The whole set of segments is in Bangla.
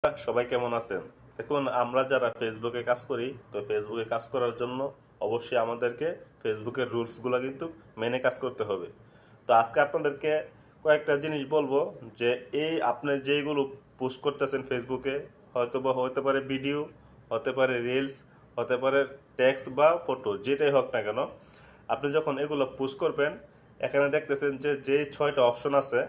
সবাই কেমন আছেন? দেখুন, আমরা যারা ফেসবুকে কাজ করি, তো ফেসবুকে কাজ করার জন্য অবশ্যই আমাদেরকে ফেসবুকের রুলসগুলো কিন্তু মেনে কাজ করতে হবে। তো আজকে আপনাদেরকে কয়েকটা জিনিস বলবো যে এই আপনি যেগুলো পোস্ট করতেছেন ফেসবুকে, হয়তো বা হতে পারে ভিডিও, হতে পারে রিলস, হতে পারে টেক্সট বা ফটো, যেটাই হোক না কেন, আপনি যখন এগুলো পোস্ট করবেন, এখানে দেখতেছেন যে যে 6টা অপশন আছে,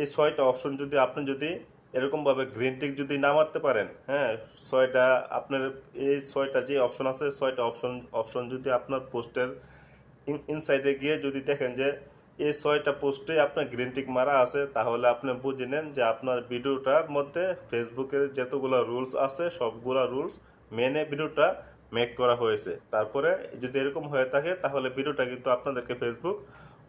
এই 6টা অপশন যদি আপনি যদি এরকমভাবে গ্রিন টিক যদি না মারতে পারেন, হ্যাঁ, 6টা আপনার এই 6টা যে অপশন আছে, 6টা অপশন অপশন যদি আপনার পোস্টের ইনসাইডে গিয়ে যদি দেখেন যে এই 6টা পোস্টে আপনার গ্রিন টিক মারা আছে, তাহলে আপনি বুঝে নেন যে আপনার ভিডিওটার মধ্যে ফেসবুকের যতগুলো রুলস আছে সবগুলা রুলস মেনে ভিডিওটা মেক করা হয়েছে। তারপরে যদি এরকম হয়ে থাকে তাহলে ভিডিওটা কিন্তু আপনাদেরকে ফেসবুক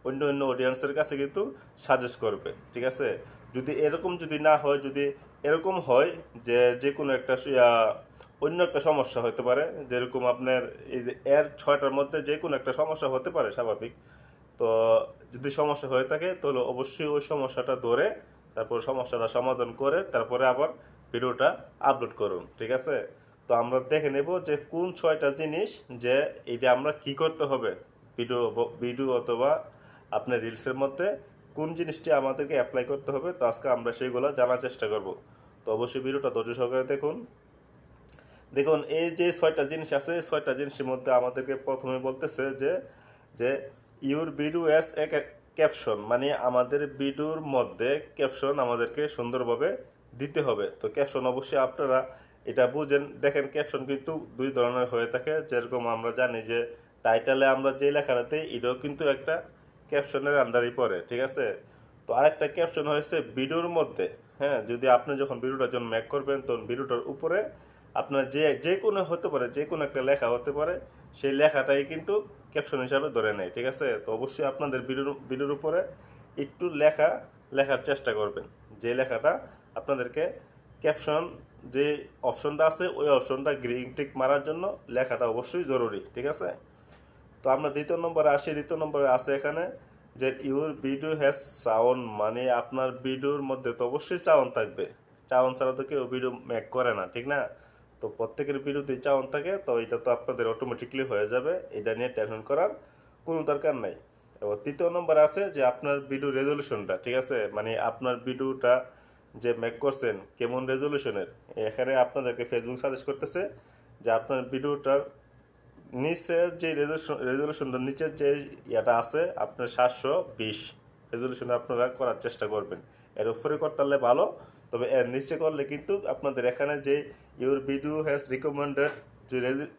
অন্য অন্য অডিয়েন্সের কাছে কিন্তু সাজেস্ট করবে, ঠিক আছে? যদি এরকম যদি না হয়, যদি এরকম হয় যে যে কোনো একটা অন্য একটা সমস্যা হতে পারে, যেরকম আপনার এই যে এর 6টার মধ্যে যে কোনো একটা সমস্যা হতে পারে, স্বাভাবিক। তো যদি সমস্যা হয়ে থাকে তাহলে অবশ্যই ওই সমস্যাটা ধরে তারপর সমস্যাটা সমাধান করে তারপরে আবার ভিডিওটা আপলোড করুন, ঠিক আছে? তো আমরা দেখে নেব যে কোন 6টা জিনিস, যে এটা আমরা কি করতে হবে ভিডিও ভিডিও অথবা আপনার রিলসের মধ্যে কোন জিনিসটি আমাদেরকে অ্যাপ্লাই করতে হবে। তো আজকে আমরা সেইগুলো জানার চেষ্টা করব। তো অবশ্যই ভিডিওটা ধৈর্য সহকারে দেখুন। দেখুন, এই যে 6টা জিনিস আছে, এই 6টা জিনিসের মধ্যে আমাদেরকে প্রথমে বলতেছে যে যে your video as a caption, মানে আমাদের ভিডিওর মধ্যে ক্যাপশন আমাদেরকে সুন্দরভাবে দিতে হবে। তো ক্যাপশন অবশ্যই আপনারা এটা বুঝেন। দেখেন, ক্যাপশন কিন্তু দুই ধরনের হয়ে থাকে। যেরকম আমরা জানি যে টাইটেলে আমরা যে লেখাটা দিই, এটাও কিন্তু একটা ক্যাপশনের আন্ডারই পড়ে, ঠিক আছে? তো আরেকটা ক্যাপশন হয়েছে ভিডিওর মধ্যে। হ্যাঁ, যদি আপনি যখন ভিডিওটা যখন মেক করবেন তখন ভিডিওটার উপরে আপনার যে যে কোনো হতে পারে, যে কোনো একটা লেখা হতে পারে, সেই লেখাটাই কিন্তু ক্যাপশন হিসাবে ধরে নেয়, ঠিক আছে? তো অবশ্যই আপনাদের ভিডিওর উপরে একটু লেখার চেষ্টা করবেন, যে লেখাটা আপনাদেরকে ক্যাপশন যে অপশনটা আছে ওই অপশনটা গ্রিন টিক মারার জন্য লেখাটা অবশ্যই জরুরি, ঠিক আছে? তো আমরা দ্বিতীয় নম্বরে আসি। দ্বিতীয় নম্বরে আছে এখানে যে ইউর ভিডিও হ্যাজ সাউন্ড, মানে আপনার ভিডিওর মধ্যে তো অবশ্যই সাউন্ড থাকবে। সাউন্ড ছাড়া তো কেউ ভিডিও মেক করে না, ঠিক না? তো প্রত্যেকের ভিডিওতেই সাউন্ড থাকে, তো এটা তো আপনাদের অটোমেটিকলি হয়ে যাবে, এটা নিয়ে টেনশন করার কোনো দরকার নাই। এবার তৃতীয় নম্বর আছে যে আপনার ভিডিও রেজলিউশনটা, ঠিক আছে? মানে আপনার ভিডিওটা যে মেক করছেন কেমন রেজলিউশনের। এখানে আপনাদেরকে ফেসবুক সাজেস্ট করতেছে যে আপনার ভিডিওটার নিচের যে রেজলিউশনটা, নিচের যে ইয়েটা আছে আপনার 720 রেজলিউশনে আপনারা করার চেষ্টা করবেন। এর উপরে করতে পারলে ভালো, তবে এর নিচে করলে কিন্তু আপনাদের এখানে যে ইউর ভিডিও হ্যাজ রিকমেন্ডেড যে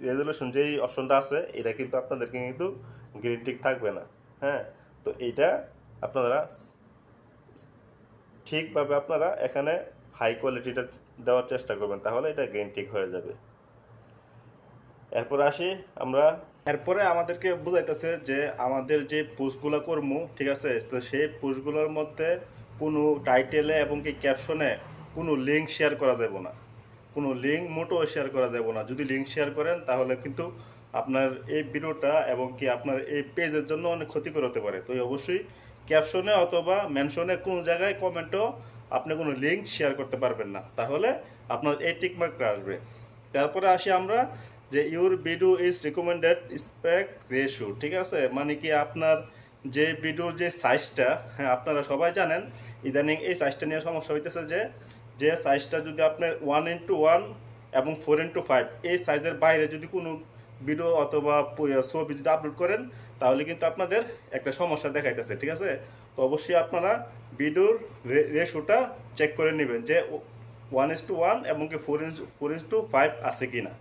রেজলিউশন যেই অপশনটা আছে, এটা কিন্তু আপনাদেরকে কিন্তু গ্রিন টিক থাকবে না। হ্যাঁ, তো এইটা আপনারা ঠিকভাবে আপনারা এখানে হাই কোয়ালিটিটা দেওয়ার চেষ্টা করবেন, তাহলে এটা গ্রিন টিক হয়ে যাবে। এরপরে আসি আমরা। এরপরে আমাদেরকে বুঝাইতেছে যে আমাদের যে পোস্টগুলো করবো, ঠিক আছে, তো সেই পোস্টগুলোর মধ্যে কোনো টাইটেলে এবং কি ক্যাপশনে কোনো লিঙ্ক শেয়ার করা যাবে না। কোনো লিঙ্ক মোটেও শেয়ার করা যাবে না। যদি লিঙ্ক শেয়ার করেন তাহলে কিন্তু আপনার এই ভিডিওটা এবং কি আপনার এই পেজের জন্য অনেক ক্ষতিকর হতে পারে। তো অবশ্যই ক্যাপশনে অথবা মেনশনে কোনো জায়গায় কমেন্টও আপনি কোনো লিঙ্ক শেয়ার করতে পারবেন না, তাহলে আপনার এই টিকমার্কটা আসবে। তারপরে আসি আমরা যে your video is recommended aspect ratio, ঠিক আছে? মানে কি আপনার যে ভিডিওর যে সাইজটা, হ্যাঁ, আপনারা সবাই জানেন ইদানিং এই সাইজটা নিয়ে সমস্যা হইতেছে যে যে সাইজটা যদি আপনার 1:1 এবং 4:5 এই সাইজের বাইরে যদি কোনো ভিডিও অথবা ছবি যদি আপলোড করেন তাহলে কিন্তু আপনাদের একটা সমস্যা দেখাইতেছে, ঠিক আছে? তো অবশ্যই আপনারা ভিডিওর রেশিওটা চেক করে নেবেন যে 1:1 এবং কি 4:5 আছে কিনা,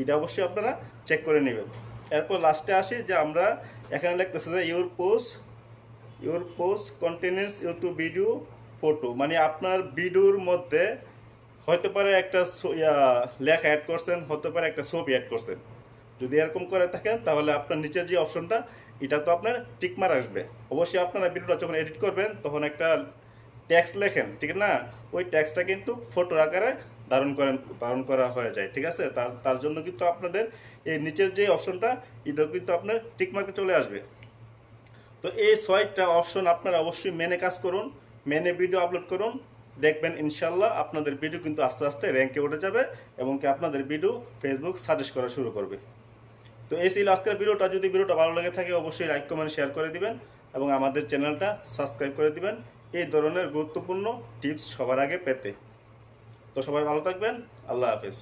এটা অবশ্যই আপনারা চেক করে নেবেন। এরপর লাস্টে আসি যে আমরা এখানে লিখতেছে যে your post contents YouTube video photo, মানে আপনার ভিডিওর মধ্যে হতে পারে একটা লেখা অ্যাড করছেন, হতে পারে একটা ছবি অ্যাড করছেন। যদি এরকম করে থাকেন তাহলে আপনার নিচের যে অপশনটা এটা তো আপনার টিকমার আসবে। অবশ্যই আপনারা ভিডিওটা যখন এডিট করবেন তখন একটা ট্যাক্স লেখেন, ঠিক না? ওই ট্যাক্সটা কিন্তু ফটোর আকারে ধারণ করা হয়ে যায়, ঠিক আছে? তার তার জন্য কিন্তু আপনাদের এই নিচের যে অপশনটা এটাও কিন্তু আপনার টিকমার্কে চলে আসবে। তো এই 6টা অপশন আপনারা অবশ্যই মেনে কাজ করুন, মেনে ভিডিও আপলোড করুন, দেখবেন ইনশাল্লাহ আপনাদের ভিডিও কিন্তু আস্তে আস্তে র্যাঙ্কে উঠে যাবে এবং কি আপনাদের ভিডিও ফেসবুক সাজেস্ট করা শুরু করবে। তো এই ছিল আজকের ভিডিওটা। যদি ভিডিওটা ভালো লেগে থাকে অবশ্যই লাইক কমেন্ট শেয়ার করে দিবেন এবং আমাদের চ্যানেলটা সাবস্ক্রাইব করে দিবেন এই ধরনের গুরুত্বপূর্ণ টিপস সবার আগে পেতে। তো সবাই ভালো থাকবেন, আল্লাহ হাফেজ।